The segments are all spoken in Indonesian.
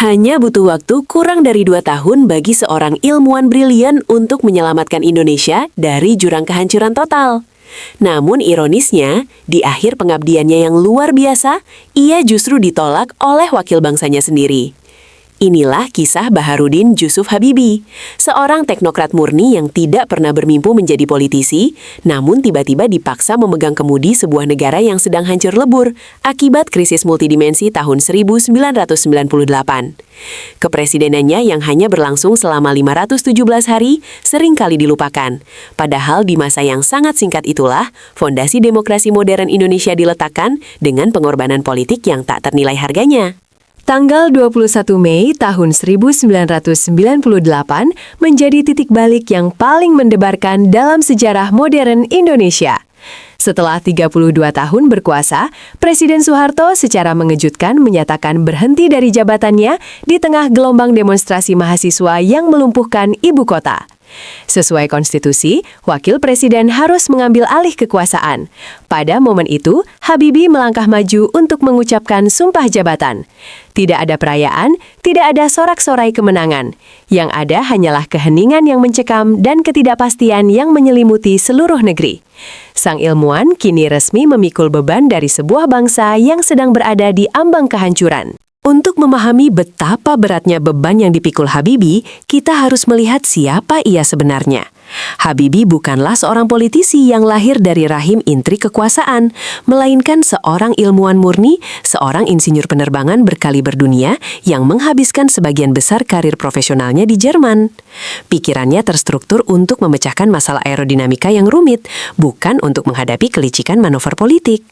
Hanya butuh waktu kurang dari 2 tahun bagi seorang ilmuwan brilian untuk menyelamatkan Indonesia dari jurang kehancuran total. Namun ironisnya, di akhir pengabdiannya yang luar biasa, ia justru ditolak oleh wakil bangsanya sendiri. Inilah kisah Baharudin Jusuf Habibie, seorang teknokrat murni yang tidak pernah bermimpi menjadi politisi, namun tiba-tiba dipaksa memegang kemudi sebuah negara yang sedang hancur lebur akibat krisis multidimensi tahun 1998. Kepresidenannya yang hanya berlangsung selama 517 hari seringkali dilupakan. Padahal di masa yang sangat singkat itulah, fondasi demokrasi modern Indonesia diletakkan dengan pengorbanan politik yang tak ternilai harganya. Tanggal 21 Mei tahun 1998 menjadi titik balik yang paling mendebarkan dalam sejarah modern Indonesia. Setelah 32 tahun berkuasa, Presiden Soeharto secara mengejutkan menyatakan berhenti dari jabatannya di tengah gelombang demonstrasi mahasiswa yang melumpuhkan ibu kota. Sesuai konstitusi, wakil presiden harus mengambil alih kekuasaan. Pada momen itu, Habibie melangkah maju untuk mengucapkan sumpah jabatan. Tidak ada perayaan, tidak ada sorak-sorai kemenangan. Yang ada hanyalah keheningan yang mencekam dan ketidakpastian yang menyelimuti seluruh negeri. Sang ilmuwan kini resmi memikul beban dari sebuah bangsa yang sedang berada di ambang kehancuran. Untuk memahami betapa beratnya beban yang dipikul Habibie, kita harus melihat siapa ia sebenarnya. Habibie bukanlah seorang politisi yang lahir dari rahim intrik kekuasaan, melainkan seorang ilmuwan murni, seorang insinyur penerbangan berkaliber dunia yang menghabiskan sebagian besar karir profesionalnya di Jerman. Pikirannya terstruktur untuk memecahkan masalah aerodinamika yang rumit, bukan untuk menghadapi kelicikan manuver politik.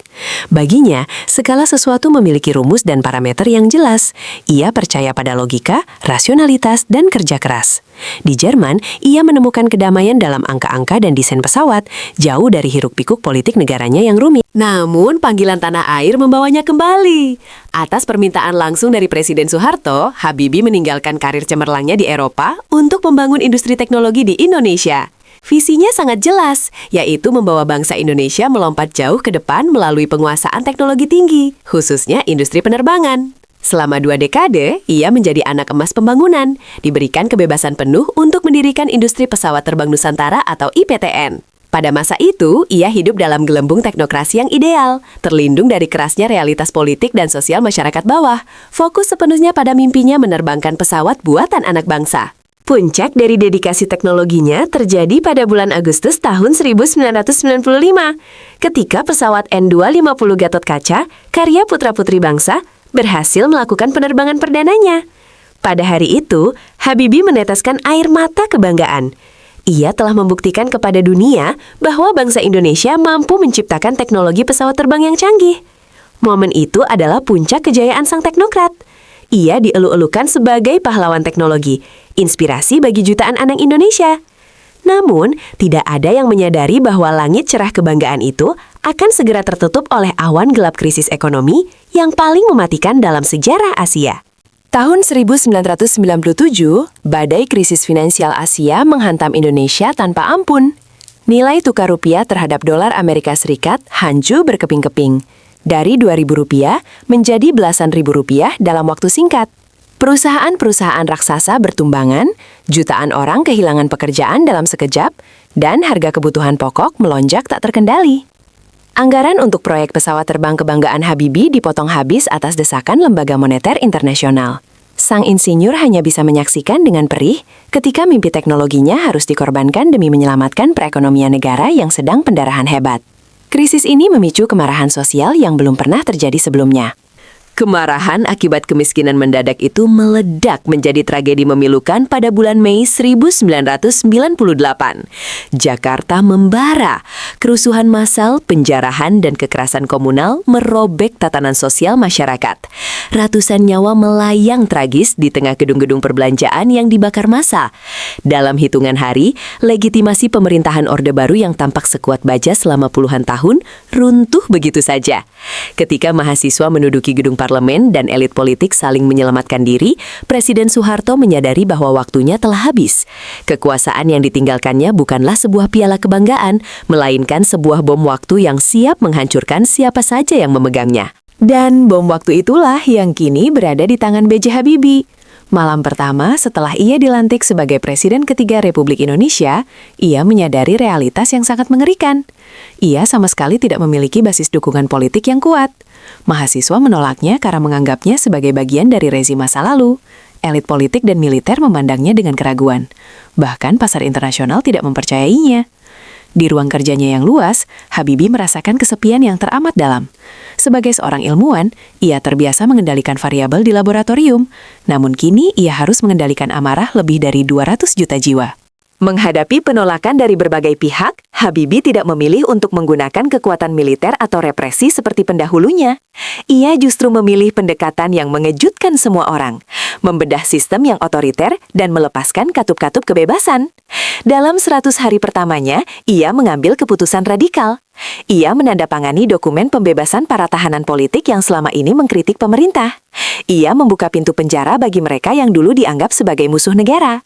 Baginya, segala sesuatu memiliki rumus dan parameter yang jelas. Ia percaya pada logika, rasionalitas, dan kerja keras. Di Jerman, ia menemukan kedamaian dalam angka-angka dan desain pesawat, jauh dari hiruk-pikuk politik negaranya yang rumit. Namun, panggilan tanah air membawanya kembali. Atas permintaan langsung dari Presiden Soeharto, Habibie meninggalkan karir cemerlangnya di Eropa untuk membangun industri teknologi di Indonesia. Visinya sangat jelas, yaitu membawa bangsa Indonesia melompat jauh ke depan melalui penguasaan teknologi tinggi, khususnya industri penerbangan. Selama 2 dekade, ia menjadi anak emas pembangunan, diberikan kebebasan penuh untuk mendirikan industri pesawat terbang Nusantara atau IPTN. Pada masa itu, ia hidup dalam gelembung teknokrasi yang ideal, terlindung dari kerasnya realitas politik dan sosial masyarakat bawah, fokus sepenuhnya pada mimpinya menerbangkan pesawat buatan anak bangsa. Puncak dari dedikasi teknologinya terjadi pada bulan Agustus tahun 1995, ketika pesawat N250 Gatot Kaca, karya putra-putri bangsa, berhasil melakukan penerbangan perdananya. Pada hari itu, Habibie meneteskan air mata kebanggaan. Ia telah membuktikan kepada dunia bahwa bangsa Indonesia mampu menciptakan teknologi pesawat terbang yang canggih. Momen itu adalah puncak kejayaan sang teknokrat. Ia dielu-elukan sebagai pahlawan teknologi, inspirasi bagi jutaan anak Indonesia. Namun, tidak ada yang menyadari bahwa langit cerah kebanggaan itu akan segera tertutup oleh awan gelap krisis ekonomi yang paling mematikan dalam sejarah Asia. Tahun 1997, badai krisis finansial Asia menghantam Indonesia tanpa ampun. Nilai tukar rupiah terhadap dolar Amerika Serikat hancur berkeping-keping. Dari Rp2.000 menjadi belasan ribu rupiah dalam waktu singkat. Perusahaan-perusahaan raksasa bertumbangan, jutaan orang kehilangan pekerjaan dalam sekejap, dan harga kebutuhan pokok melonjak tak terkendali. Anggaran untuk proyek pesawat terbang kebanggaan Habibie dipotong habis atas desakan Lembaga Moneter Internasional. Sang insinyur hanya bisa menyaksikan dengan perih ketika mimpi teknologinya harus dikorbankan demi menyelamatkan perekonomian negara yang sedang pendarahan hebat. Krisis ini memicu kemarahan sosial yang belum pernah terjadi sebelumnya. Kemarahan akibat kemiskinan mendadak itu meledak menjadi tragedi memilukan pada bulan Mei 1998. Jakarta membara. Kerusuhan massal, penjarahan, dan kekerasan komunal merobek tatanan sosial masyarakat. Ratusan nyawa melayang tragis di tengah gedung-gedung perbelanjaan yang dibakar massa. Dalam hitungan hari, legitimasi pemerintahan Orde Baru yang tampak sekuat baja selama puluhan tahun runtuh begitu saja. Ketika mahasiswa menduduki gedung parlemen dan elit politik saling menyelamatkan diri, Presiden Soeharto menyadari bahwa waktunya telah habis. Kekuasaan yang ditinggalkannya bukanlah sebuah piala kebanggaan, melainkan sebuah bom waktu yang siap menghancurkan siapa saja yang memegangnya. Dan bom waktu itulah yang kini berada di tangan B.J. Habibie. Malam pertama setelah ia dilantik sebagai Presiden ketiga Republik Indonesia, ia menyadari realitas yang sangat mengerikan. Ia sama sekali tidak memiliki basis dukungan politik yang kuat. Mahasiswa menolaknya karena menganggapnya sebagai bagian dari rezim masa lalu. Elit politik dan militer memandangnya dengan keraguan. Bahkan pasar internasional tidak mempercayainya. Di ruang kerjanya yang luas, Habibie merasakan kesepian yang teramat dalam. Sebagai seorang ilmuwan, ia terbiasa mengendalikan variabel di laboratorium. Namun kini ia harus mengendalikan amarah lebih dari 200 juta jiwa. Menghadapi penolakan dari berbagai pihak, Habibie tidak memilih untuk menggunakan kekuatan militer atau represi seperti pendahulunya. Ia justru memilih pendekatan yang mengejutkan semua orang, membedah sistem yang otoriter dan melepaskan katup-katup kebebasan. Dalam 100 hari pertamanya, ia mengambil keputusan radikal. Ia menandatangani dokumen pembebasan para tahanan politik yang selama ini mengkritik pemerintah. Ia membuka pintu penjara bagi mereka yang dulu dianggap sebagai musuh negara.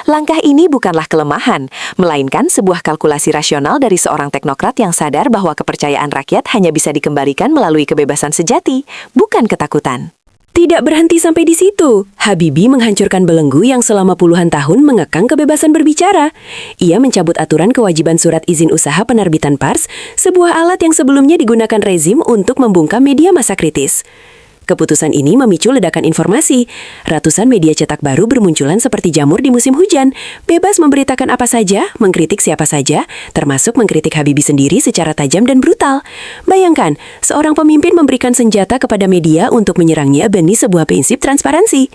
Langkah ini bukanlah kelemahan, melainkan sebuah kalkulasi rasional dari seorang teknokrat yang sadar bahwa kepercayaan rakyat hanya bisa dikembalikan melalui kebebasan sejati, bukan ketakutan. Tidak berhenti sampai di situ, Habibie menghancurkan belenggu yang selama puluhan tahun mengekang kebebasan berbicara. Ia mencabut aturan kewajiban surat izin usaha penerbitan pers, sebuah alat yang sebelumnya digunakan rezim untuk membungkam media massa kritis. Keputusan ini memicu ledakan informasi. Ratusan media cetak baru bermunculan seperti jamur di musim hujan, bebas memberitakan apa saja, mengkritik siapa saja, termasuk mengkritik Habibie sendiri secara tajam dan brutal. Bayangkan, seorang pemimpin memberikan senjata kepada media untuk menyerangnya demi sebuah prinsip transparansi.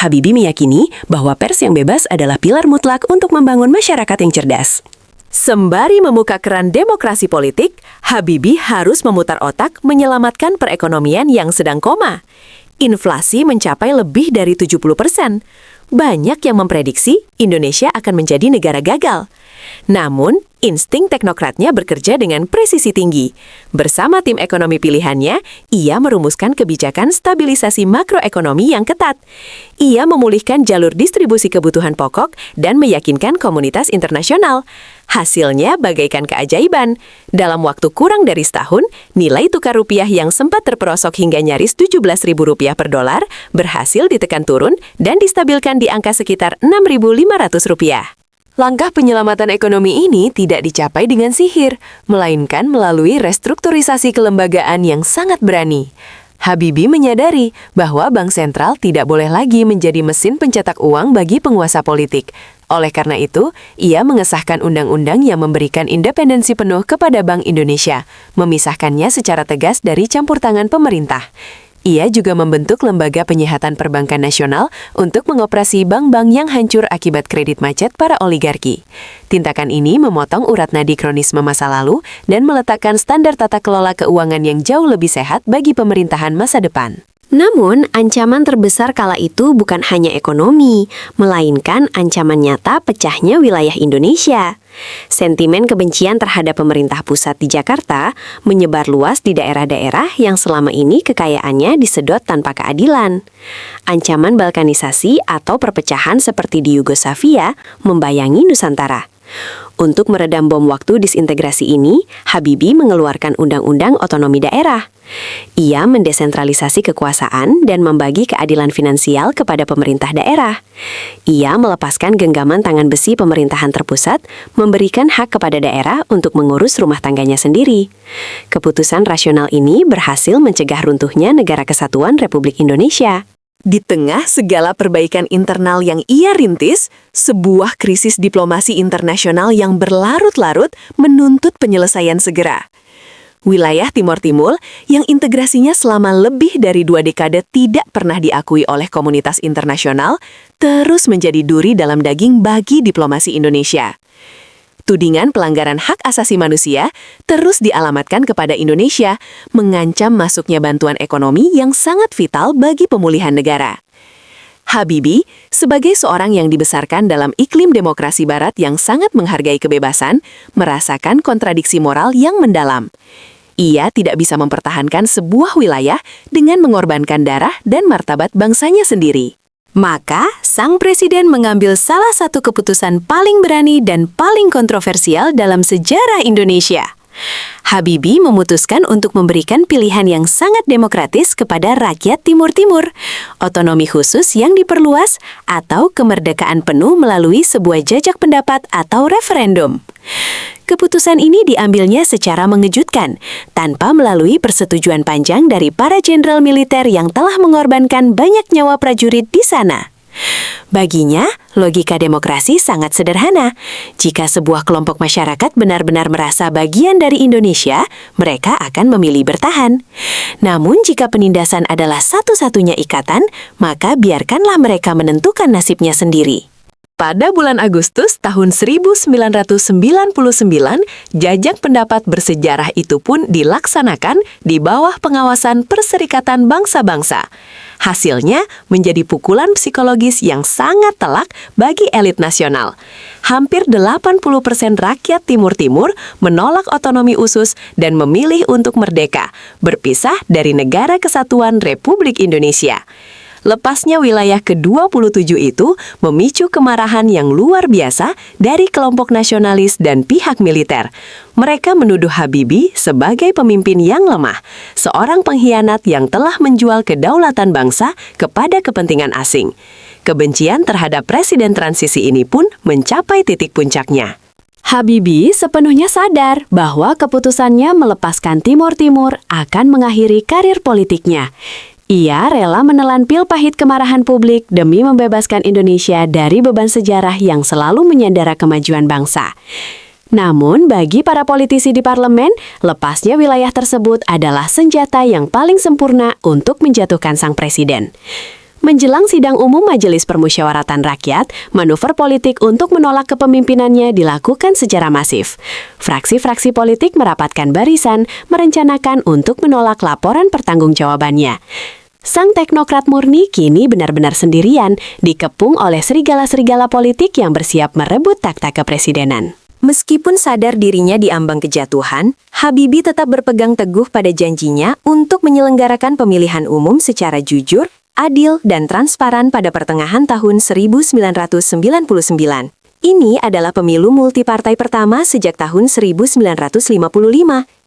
Habibie meyakini bahwa pers yang bebas adalah pilar mutlak untuk membangun masyarakat yang cerdas. Sembari membuka keran demokrasi politik, Habibie harus memutar otak menyelamatkan perekonomian yang sedang koma. Inflasi mencapai lebih dari 70%. Banyak yang memprediksi Indonesia akan menjadi negara gagal. Namun, insting teknokratnya bekerja dengan presisi tinggi. Bersama tim ekonomi pilihannya, ia merumuskan kebijakan stabilisasi makroekonomi yang ketat. Ia memulihkan jalur distribusi kebutuhan pokok dan meyakinkan komunitas internasional. Hasilnya bagaikan keajaiban. Dalam waktu kurang dari setahun, nilai tukar rupiah yang sempat terperosok hingga nyaris Rp17.000 per dolar berhasil ditekan turun dan distabilkan di angka sekitar Rp6.500. Langkah penyelamatan ekonomi ini tidak dicapai dengan sihir, melainkan melalui restrukturisasi kelembagaan yang sangat berani. Habibie menyadari bahwa bank sentral tidak boleh lagi menjadi mesin pencetak uang bagi penguasa politik. Oleh karena itu, ia mengesahkan undang-undang yang memberikan independensi penuh kepada Bank Indonesia, memisahkannya secara tegas dari campur tangan pemerintah. Ia juga membentuk Lembaga Penyihatan Perbankan Nasional untuk mengoperasi bank-bank yang hancur akibat kredit macet para oligarki. Tindakan ini memotong urat nadi kronisme masa lalu dan meletakkan standar tata kelola keuangan yang jauh lebih sehat bagi pemerintahan masa depan. Namun, ancaman terbesar kala itu bukan hanya ekonomi, melainkan ancaman nyata pecahnya wilayah Indonesia. Sentimen kebencian terhadap pemerintah pusat di Jakarta menyebar luas di daerah-daerah yang selama ini kekayaannya disedot tanpa keadilan. Ancaman balkanisasi atau perpecahan seperti di Yugoslavia membayangi Nusantara. Untuk meredam bom waktu disintegrasi ini, Habibie mengeluarkan Undang-Undang Otonomi Daerah. Ia mendesentralisasi kekuasaan dan membagi keadilan finansial kepada pemerintah daerah. Ia melepaskan genggaman tangan besi pemerintahan terpusat, memberikan hak kepada daerah untuk mengurus rumah tangganya sendiri. Keputusan rasional ini berhasil mencegah runtuhnya Negara Kesatuan Republik Indonesia. Di tengah segala perbaikan internal yang ia rintis, sebuah krisis diplomasi internasional yang berlarut-larut menuntut penyelesaian segera. Wilayah Timor Timur yang integrasinya selama lebih dari 2 dekade tidak pernah diakui oleh komunitas internasional, terus menjadi duri dalam daging bagi diplomasi Indonesia. Tudingan pelanggaran hak asasi manusia terus dialamatkan kepada Indonesia, mengancam masuknya bantuan ekonomi yang sangat vital bagi pemulihan negara. Habibie, sebagai seorang yang dibesarkan dalam iklim demokrasi barat yang sangat menghargai kebebasan, merasakan kontradiksi moral yang mendalam. Ia tidak bisa mempertahankan sebuah wilayah dengan mengorbankan darah dan martabat bangsanya sendiri. Maka, sang presiden mengambil salah satu keputusan paling berani dan paling kontroversial dalam sejarah Indonesia. Habibie memutuskan untuk memberikan pilihan yang sangat demokratis kepada rakyat Timur Timur, otonomi khusus yang diperluas, atau kemerdekaan penuh melalui sebuah jajak pendapat atau referendum. Keputusan ini diambilnya secara mengejutkan, tanpa melalui persetujuan panjang dari para jenderal militer yang telah mengorbankan banyak nyawa prajurit di sana. Baginya, logika demokrasi sangat sederhana. Jika sebuah kelompok masyarakat benar-benar merasa bagian dari Indonesia, mereka akan memilih bertahan. Namun, jika penindasan adalah satu-satunya ikatan, maka biarkanlah mereka menentukan nasibnya sendiri. Pada bulan Agustus tahun 1999, jajak pendapat bersejarah itu pun dilaksanakan di bawah pengawasan Perserikatan Bangsa-Bangsa. Hasilnya menjadi pukulan psikologis yang sangat telak bagi elit nasional. Hampir 80% rakyat Timur Timur menolak otonomi usus dan memilih untuk merdeka, berpisah dari Negara Kesatuan Republik Indonesia. Lepasnya wilayah ke-27 itu memicu kemarahan yang luar biasa dari kelompok nasionalis dan pihak militer. Mereka menuduh Habibie sebagai pemimpin yang lemah, seorang pengkhianat yang telah menjual kedaulatan bangsa kepada kepentingan asing. Kebencian terhadap presiden transisi ini pun mencapai titik puncaknya. Habibie sepenuhnya sadar bahwa keputusannya melepaskan Timur Timur akan mengakhiri karir politiknya. Ia rela menelan pil pahit kemarahan publik demi membebaskan Indonesia dari beban sejarah yang selalu menyandera kemajuan bangsa. Namun, bagi para politisi di parlemen, lepasnya wilayah tersebut adalah senjata yang paling sempurna untuk menjatuhkan sang presiden. Menjelang sidang umum Majelis Permusyawaratan Rakyat, manuver politik untuk menolak kepemimpinannya dilakukan secara masif. Fraksi-fraksi politik merapatkan barisan, merencanakan untuk menolak laporan pertanggungjawabannya. Sang teknokrat murni kini benar-benar sendirian, dikepung oleh serigala-serigala politik yang bersiap merebut takhta kepresidenan. Meskipun sadar dirinya diambang kejatuhan, Habibie tetap berpegang teguh pada janjinya untuk menyelenggarakan pemilihan umum secara jujur, adil, dan transparan pada pertengahan tahun 1999. Ini adalah pemilu multipartai pertama sejak tahun 1955,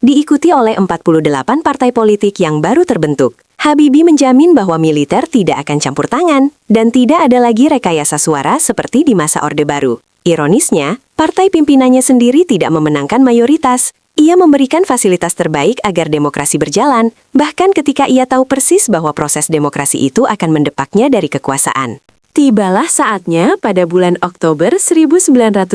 diikuti oleh 48 partai politik yang baru terbentuk. Habibie menjamin bahwa militer tidak akan campur tangan, dan tidak ada lagi rekayasa suara seperti di masa Orde Baru. Ironisnya, partai pimpinannya sendiri tidak memenangkan mayoritas. Ia memberikan fasilitas terbaik agar demokrasi berjalan, bahkan ketika ia tahu persis bahwa proses demokrasi itu akan mendepaknya dari kekuasaan. Tibalah saatnya pada bulan Oktober 1999,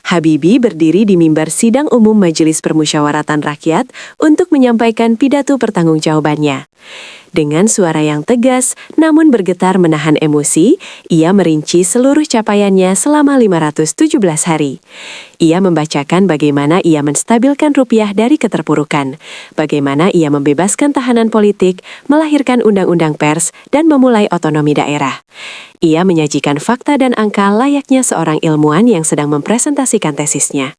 Habibie berdiri di mimbar sidang umum Majelis Permusyawaratan Rakyat untuk menyampaikan pidato pertanggungjawabannya. Dengan suara yang tegas, namun bergetar menahan emosi, ia merinci seluruh capaiannya selama 517 hari. Ia membacakan bagaimana ia menstabilkan rupiah dari keterpurukan, bagaimana ia membebaskan tahanan politik, melahirkan undang-undang pers, dan memulai otonomi daerah. Ia menyajikan fakta dan angka layaknya seorang ilmuwan yang sedang mempresentasikan tesisnya.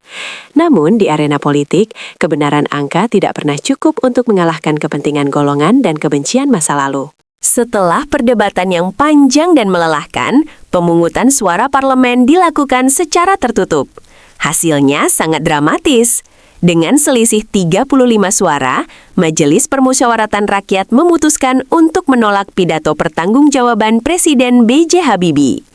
Namun, di arena politik, kebenaran angka tidak pernah cukup untuk mengalahkan kepentingan golongan dan kebencian masa lalu. Setelah perdebatan yang panjang dan melelahkan, pemungutan suara parlemen dilakukan secara tertutup. Hasilnya sangat dramatis. Dengan selisih 35 suara, Majelis Permusyawaratan Rakyat memutuskan untuk menolak pidato pertanggungjawaban Presiden B.J. Habibie.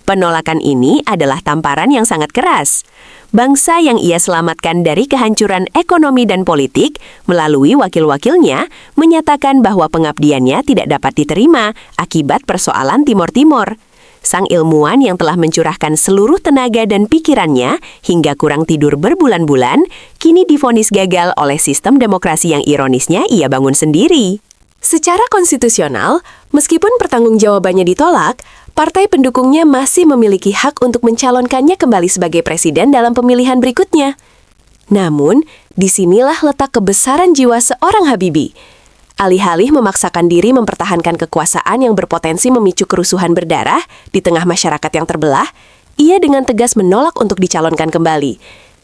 Penolakan ini adalah tamparan yang sangat keras. Bangsa yang ia selamatkan dari kehancuran ekonomi dan politik melalui wakil-wakilnya menyatakan bahwa pengabdiannya tidak dapat diterima akibat persoalan Timor Timur. Sang ilmuwan yang telah mencurahkan seluruh tenaga dan pikirannya hingga kurang tidur berbulan-bulan, kini divonis gagal oleh sistem demokrasi yang ironisnya ia bangun sendiri. Secara konstitusional, meskipun pertanggungjawabannya ditolak, partai pendukungnya masih memiliki hak untuk mencalonkannya kembali sebagai presiden dalam pemilihan berikutnya. Namun, disinilah letak kebesaran jiwa seorang Habibie. Alih-alih memaksakan diri mempertahankan kekuasaan yang berpotensi memicu kerusuhan berdarah di tengah masyarakat yang terbelah, ia dengan tegas menolak untuk dicalonkan kembali.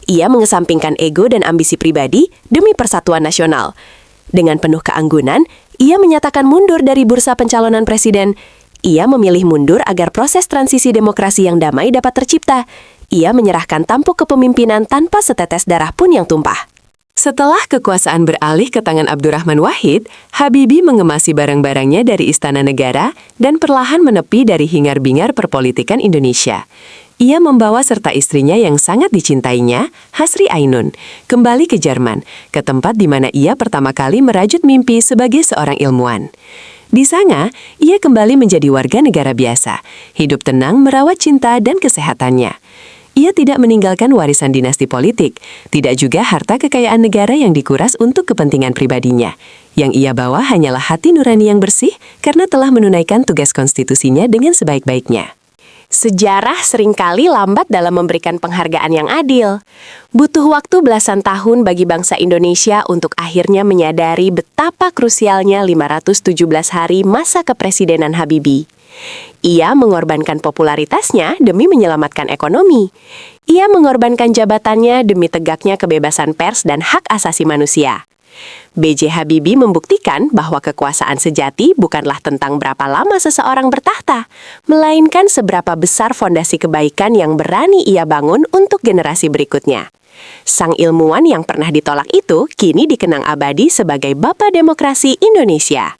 Ia mengesampingkan ego dan ambisi pribadi demi persatuan nasional. Dengan penuh keanggunan, ia menyatakan mundur dari bursa pencalonan presiden. Ia memilih mundur agar proses transisi demokrasi yang damai dapat tercipta. ia menyerahkan tampuk kepemimpinan tanpa setetes darah pun yang tumpah. Setelah kekuasaan beralih ke tangan Abdurrahman Wahid, Habibie mengemasi barang-barangnya dari Istana Negara dan perlahan menepi dari hingar-bingar perpolitikan Indonesia. Ia membawa serta istrinya yang sangat dicintainya, Hasri Ainun, kembali ke Jerman, ke tempat di mana ia pertama kali merajut mimpi sebagai seorang ilmuwan. Di sana, ia kembali menjadi warga negara biasa, hidup tenang merawat cinta dan kesehatannya. Ia tidak meninggalkan warisan dinasti politik, tidak juga harta kekayaan negara yang dikuras untuk kepentingan pribadinya. Yang ia bawa hanyalah hati nurani yang bersih karena telah menunaikan tugas konstitusinya dengan sebaik-baiknya. Sejarah seringkali lambat dalam memberikan penghargaan yang adil. Butuh waktu belasan tahun bagi bangsa Indonesia untuk akhirnya menyadari betapa krusialnya 517 hari masa kepresidenan Habibie. Ia mengorbankan popularitasnya demi menyelamatkan ekonomi. Ia mengorbankan jabatannya demi tegaknya kebebasan pers dan hak asasi manusia. B.J. Habibie membuktikan bahwa kekuasaan sejati bukanlah tentang berapa lama seseorang bertahta, melainkan seberapa besar fondasi kebaikan yang berani ia bangun untuk generasi berikutnya. Sang ilmuwan yang pernah ditolak itu kini dikenang abadi sebagai Bapa Demokrasi Indonesia.